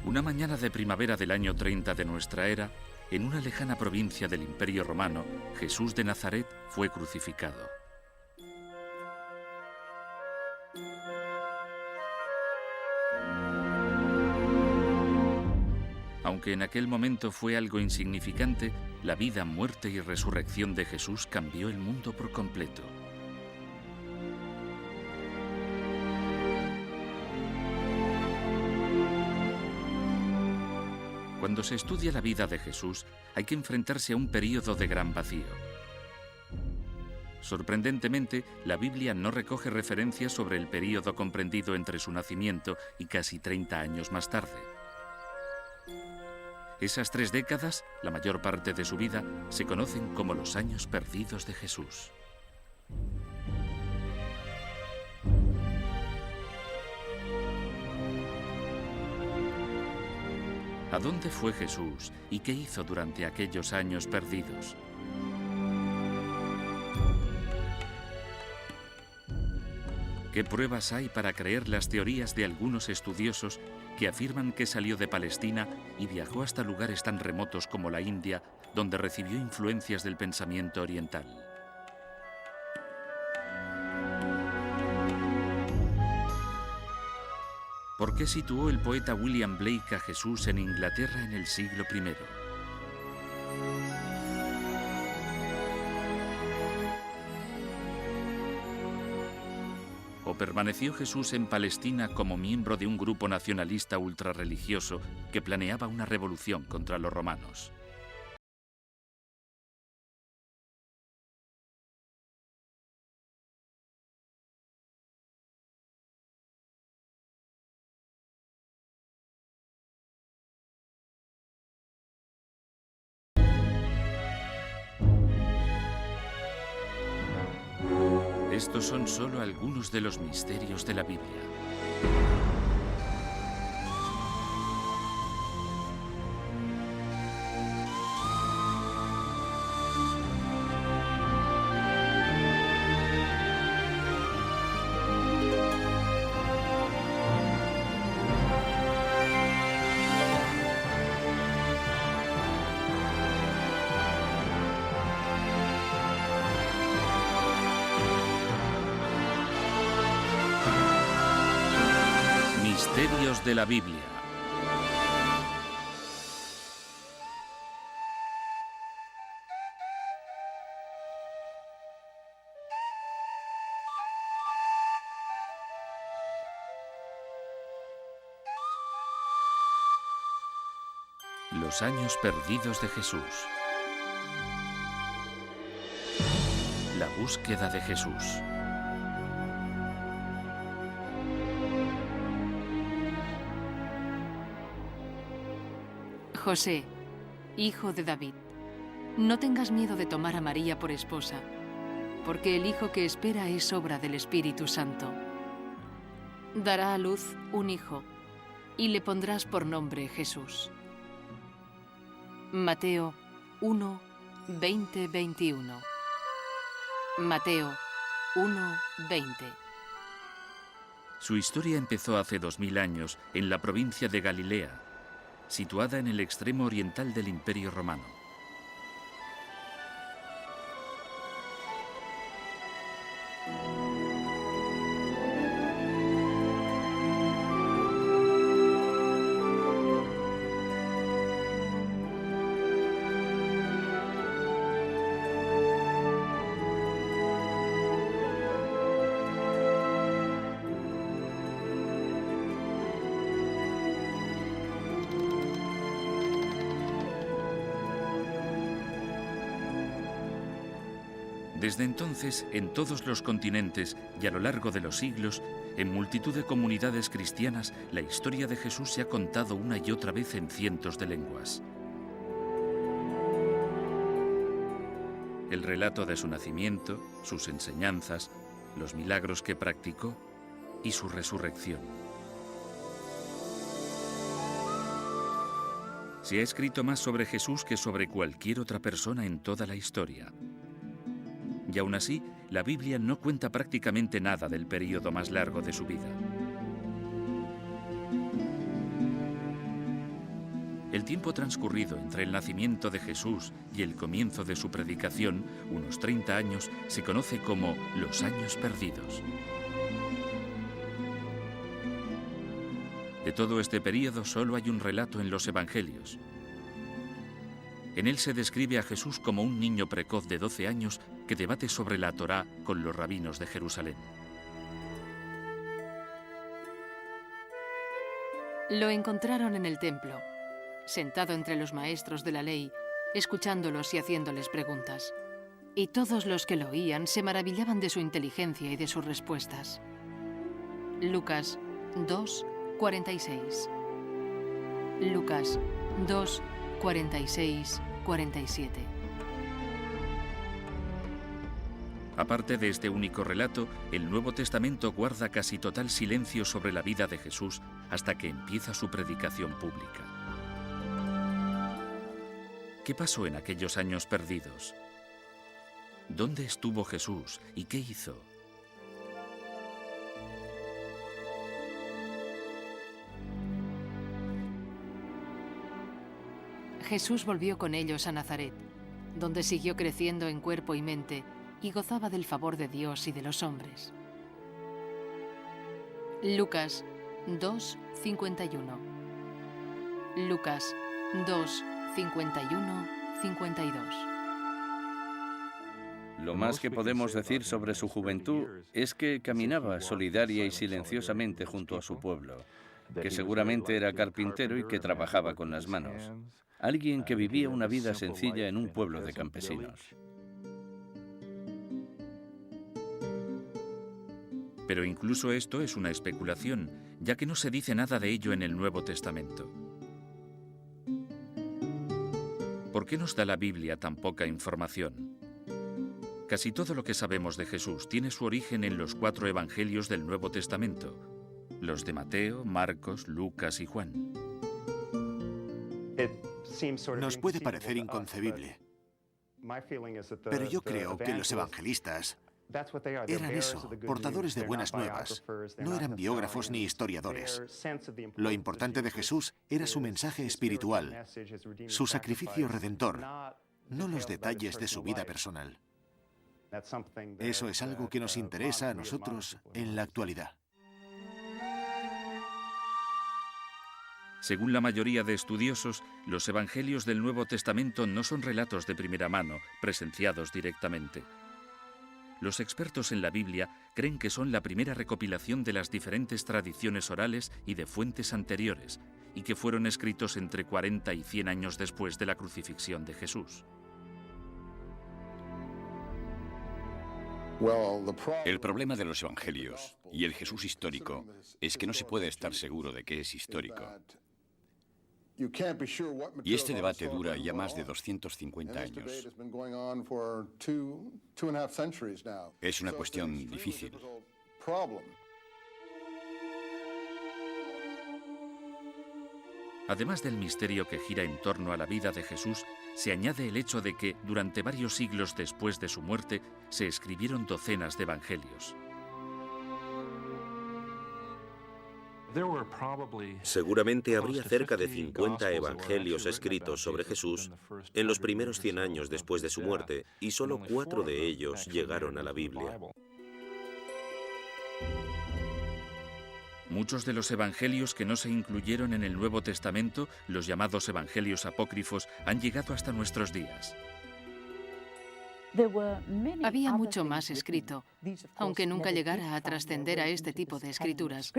Una mañana de primavera del año 30 de nuestra era, en una lejana provincia del Imperio Romano, Jesús de Nazaret fue crucificado. Aunque en aquel momento fue algo insignificante, la vida, muerte y resurrección de Jesús cambió el mundo por completo. Cuando se estudia la vida de Jesús, hay que enfrentarse a un período de gran vacío. Sorprendentemente, la Biblia no recoge referencias sobre el período comprendido entre su nacimiento y casi 30 años más tarde. Esas 3 décadas, la mayor parte de su vida, se conocen como los años perdidos de Jesús. ¿A dónde fue Jesús y qué hizo durante aquellos años perdidos? ¿Qué pruebas hay para creer las teorías de algunos estudiosos que afirman que salió de Palestina y viajó hasta lugares tan remotos como la India, donde recibió influencias del pensamiento oriental? ¿Por qué situó el poeta William Blake a Jesús en Inglaterra en el siglo I? ¿O permaneció Jesús en Palestina como miembro de un grupo nacionalista ultrarreligioso que planeaba una revolución contra los romanos? Estos son solo algunos de los misterios de la Biblia. Misterios de la Biblia. Los años perdidos de Jesús. La búsqueda de Jesús. José, hijo de David, no tengas miedo de tomar a María por esposa, porque el hijo que espera es obra del Espíritu Santo. Dará a luz un hijo, y le pondrás por nombre Jesús. Mateo 1, 20, 21. Mateo 1, 20. Su historia empezó hace 2000 años en la provincia de Galilea, situada en el extremo oriental del Imperio Romano. Desde entonces, en todos los continentes y a lo largo de los siglos, en multitud de comunidades cristianas, la historia de Jesús se ha contado una y otra vez en cientos de lenguas. El relato de su nacimiento, sus enseñanzas, los milagros que practicó y su resurrección. Se ha escrito más sobre Jesús que sobre cualquier otra persona en toda la historia. Y aún así, la Biblia no cuenta prácticamente nada del periodo más largo de su vida. El tiempo transcurrido entre el nacimiento de Jesús y el comienzo de su predicación, unos 30 años, se conoce como los años perdidos. De todo este período solo hay un relato en los Evangelios. En él se describe a Jesús como un niño precoz de 12 años que debate sobre la Torá con los rabinos de Jerusalén. Lo encontraron en el templo, sentado entre los maestros de la ley, escuchándolos y haciéndoles preguntas. Y todos los que lo oían se maravillaban de su inteligencia y de sus respuestas. Lucas 2, 46. Lucas 2, 46, 47. Aparte de este único relato, el Nuevo Testamento guarda casi total silencio sobre la vida de Jesús hasta que empieza su predicación pública. ¿Qué pasó en aquellos años perdidos? ¿Dónde estuvo Jesús y qué hizo? Jesús volvió con ellos a Nazaret, donde siguió creciendo en cuerpo y mente y gozaba del favor de Dios y de los hombres. Lucas 2, 51. Lucas 2, 51, 52. Lo más que podemos decir sobre su juventud es que caminaba solidaria y silenciosamente junto a su pueblo, que seguramente era carpintero y que trabajaba con las manos. Alguien que vivía una vida sencilla en un pueblo de campesinos. Pero incluso esto es una especulación, ya que no se dice nada de ello en el Nuevo Testamento. ¿Por qué nos da la Biblia tan poca información? Casi todo lo que sabemos de Jesús tiene su origen en los 4 evangelios del Nuevo Testamento, los de Mateo, Marcos, Lucas y Juan. Nos puede parecer inconcebible, pero yo creo que los evangelistas eran eso, portadores de buenas nuevas. No eran biógrafos ni historiadores. Lo importante de Jesús era su mensaje espiritual, su sacrificio redentor, no los detalles de su vida personal. Eso es algo que nos interesa a nosotros en la actualidad. Según la mayoría de estudiosos, los evangelios del Nuevo Testamento no son relatos de primera mano, presenciados directamente. Los expertos en la Biblia creen que son la primera recopilación de las diferentes tradiciones orales y de fuentes anteriores, y que fueron escritos entre 40 y 100 años después de la crucifixión de Jesús. El problema de los evangelios y el Jesús histórico es que no se puede estar seguro de que es histórico. Y este debate dura ya más de 250 años. Es una cuestión difícil. Además del misterio que gira en torno a la vida de Jesús, se añade el hecho de que, durante varios siglos después de su muerte, se escribieron docenas de evangelios. Seguramente habría cerca de 50 evangelios escritos sobre Jesús en los primeros 100 años después de su muerte, y solo 4 de ellos llegaron a la Biblia. Muchos de los evangelios que no se incluyeron en el Nuevo Testamento, los llamados evangelios apócrifos, han llegado hasta nuestros días. Había mucho más escrito, aunque nunca llegara a trascender a este tipo de escrituras.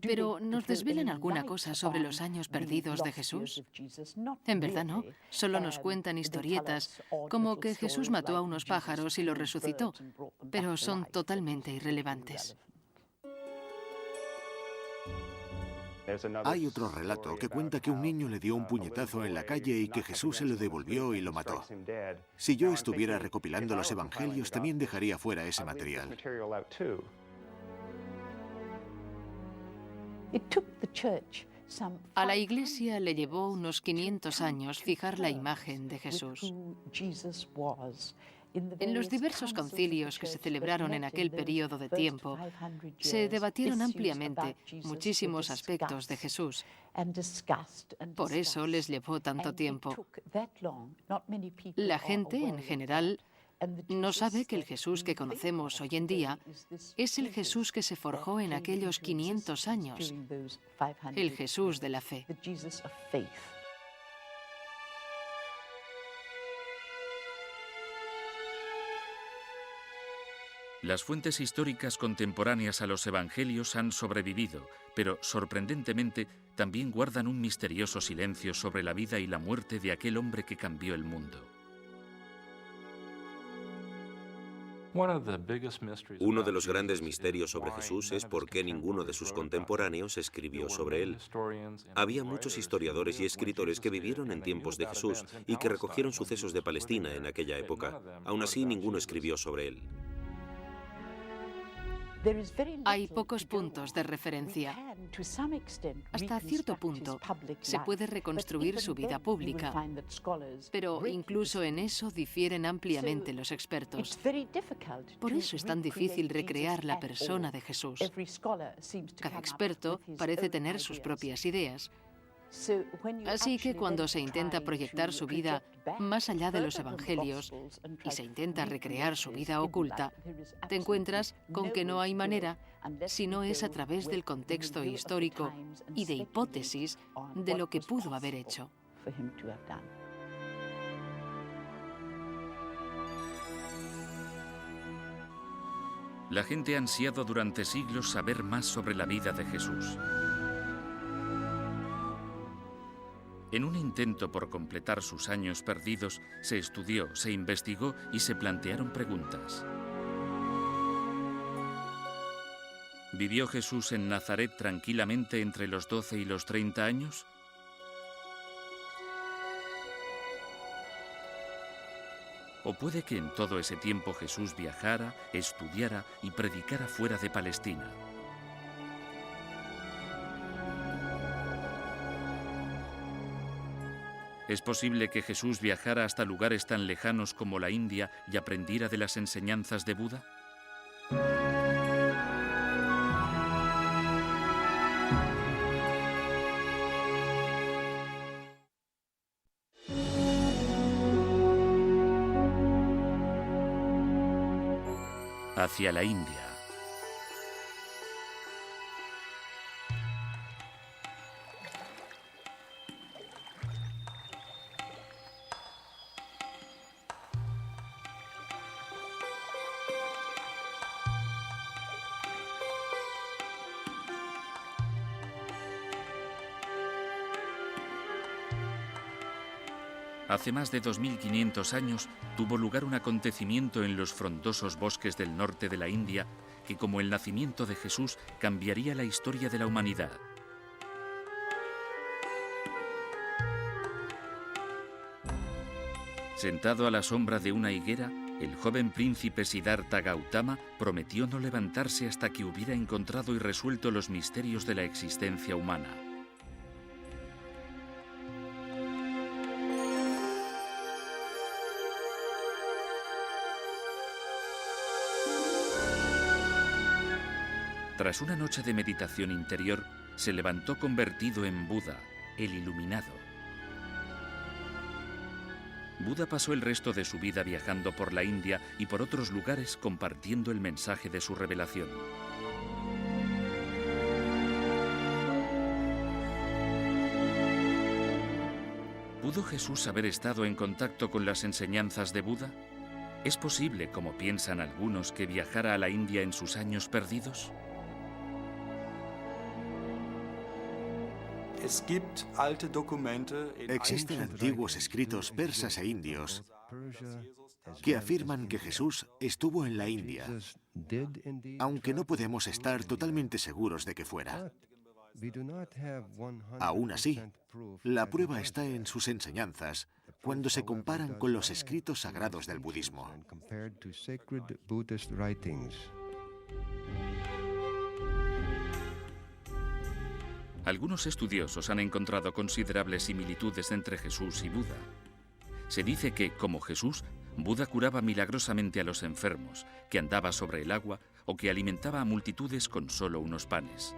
Pero, ¿nos desvelan alguna cosa sobre los años perdidos de Jesús? En verdad no, solo nos cuentan historietas, como que Jesús mató a unos pájaros y los resucitó, pero son totalmente irrelevantes. Hay otro relato que cuenta que un niño le dio un puñetazo en la calle y que Jesús se lo devolvió y lo mató. Si yo estuviera recopilando los evangelios, también dejaría fuera ese material. A la Iglesia le llevó unos 500 años fijar la imagen de Jesús. En los diversos concilios que se celebraron en aquel periodo de tiempo, se debatieron ampliamente muchísimos aspectos de Jesús. Por eso les llevó tanto tiempo. La gente, en general, no sabe que el Jesús que conocemos hoy en día es el Jesús que se forjó en aquellos 500 años, el Jesús de la fe. Las fuentes históricas contemporáneas a los evangelios han sobrevivido, pero sorprendentemente también guardan un misterioso silencio sobre la vida y la muerte de aquel hombre que cambió el mundo. Uno de los grandes misterios sobre Jesús es por qué ninguno de sus contemporáneos escribió sobre él. Había muchos historiadores y escritores que vivieron en tiempos de Jesús y que recogieron sucesos de Palestina en aquella época. Aún así, ninguno escribió sobre él. Hay pocos puntos de referencia. Hasta cierto punto se puede reconstruir su vida pública, pero incluso en eso difieren ampliamente los expertos. Por eso es tan difícil recrear la persona de Jesús. Cada experto parece tener sus propias ideas. Así que cuando se intenta proyectar su vida más allá de los evangelios y se intenta recrear su vida oculta, te encuentras con que no hay manera si no es a través del contexto histórico y de hipótesis de lo que pudo haber hecho. La gente ha ansiado durante siglos saber más sobre la vida de Jesús. En un intento por completar sus años perdidos, se estudió, se investigó y se plantearon preguntas. ¿Vivió Jesús en Nazaret tranquilamente entre los 12 y los 30 años? ¿O puede que en todo ese tiempo Jesús viajara, estudiara y predicara fuera de Palestina? ¿Es posible que Jesús viajara hasta lugares tan lejanos como la India y aprendiera de las enseñanzas de Buda? Hacia la India. Hace más de 2500 años tuvo lugar un acontecimiento en los frondosos bosques del norte de la India que, como el nacimiento de Jesús, cambiaría la historia de la humanidad. Sentado a la sombra de una higuera, el joven príncipe Siddhartha Gautama prometió no levantarse hasta que hubiera encontrado y resuelto los misterios de la existencia humana. Tras una noche de meditación interior, se levantó convertido en Buda, el iluminado. Buda pasó el resto de su vida viajando por la India y por otros lugares compartiendo el mensaje de su revelación. ¿Pudo Jesús haber estado en contacto con las enseñanzas de Buda? ¿Es posible, como piensan algunos, que viajara a la India en sus años perdidos? Existen antiguos escritos persas e indios que afirman que Jesús estuvo en la India, aunque no podemos estar totalmente seguros de que fuera. Aún así, la prueba está en sus enseñanzas cuando se comparan con los escritos sagrados del budismo. Algunos estudiosos han encontrado considerables similitudes entre Jesús y Buda. Se dice que, como Jesús, Buda curaba milagrosamente a los enfermos, que andaba sobre el agua o que alimentaba a multitudes con solo unos panes.